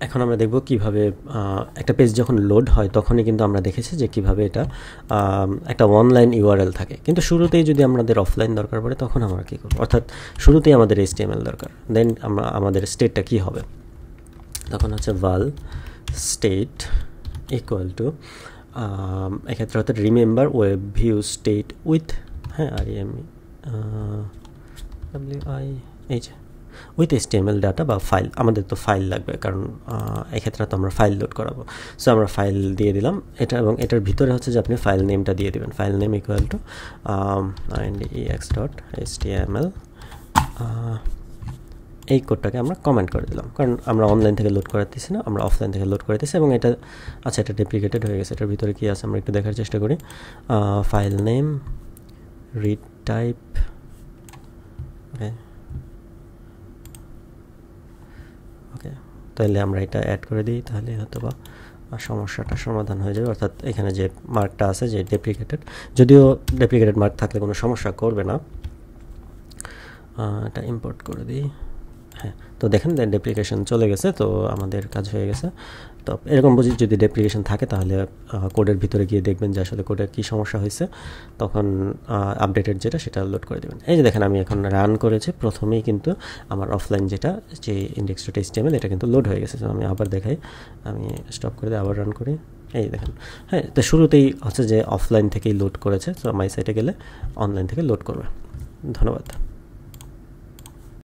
এখন আমরা দেখব কিভাবে একটা পেজ যখন লোড হয় তখনই কিন্তু আমরা দেখেছি যে কিভাবে এটা একটা অনলাইন ইউআরএল থাকে, কিন্তু শুরুতেই যদি আমাদের অফলাইন দরকার পড়ে তখন আমরা কী করব, অর্থাৎ শুরুতেই আমাদের HTML দরকার, দেন আমাদের স্টেটটা কী হবে, তখন হচ্ছে val state ইকুয়াল টু এক্ষেত্রে অর্থাৎ remember web view state with with HTML data বা ফাইল। আমাদের তো ফাইল লাগবে, কারণ এক্ষেত্রে তো আমরা ফাইল লোড করাবো। সো আমরা ফাইল দিয়ে দিলাম এটা, এবং এটার ভিতরে হচ্ছে যে আপনি ফাইল নেমটা দিয়ে দেবেন। File name equal to index.html। এই কোডটাকে আমরা কমেন্ট করে দিলাম, কারণ আমরা অনলাইন থেকে লোড করাতেছি না, আমরা অফলাইন থেকে লোড করাতেছি। এবং এটা আচ্ছা, এটা ডেপ্লিকেটেড হয়ে গেছে। এটার ভিতরে কী আছে আমরা একটু দেখার চেষ্টা করি। ফাইল নেম, রিড টাইপ, ওকে, তাহলে আমরা এটা অ্যাড করে দিই, তাহলে হয়তো বা সমস্যাটা সমাধান হয়ে যাবে। অর্থাৎ এখানে যে মার্কটা আছে যে ডেপ্লিকেটেড, যদিও ডেপ্লিকেটেড মার্ক থাকলে কোনো সমস্যা করবে না। এটা ইম্পোর্ট করে দিই। হ্যাঁ, তো দেখেন ডেপ্লিকেশন চলে গেছে, তো আমাদের কাজ হয়ে গেছে। তো এরকম বুঝি যদি ডেপ্লিকেশন থাকে তাহলে কোডের ভিতরে গিয়ে দেখবেন যে আসলে কোডের কী সমস্যা হয়েছে, তখন আপডেটেড যেটা সেটা লোড করে দেবেন। এই যে দেখেন আমি এখন রান করেছি, প্রথমেই কিন্তু আমার অফলাইন যেটা যে index.html এটা কিন্তু লোড হয়ে গেছে। তো আমি আবার দেখাই, আমি স্টপ করে দিয়ে আবার রান করি। এই দেখেন, হ্যাঁ, তো শুরুতেই হচ্ছে যে অফলাইন থেকেই লোড করেছে। তো মাই সাইটে গেলে অনলাইন থেকে লোড করবে। ধন্যবাদ।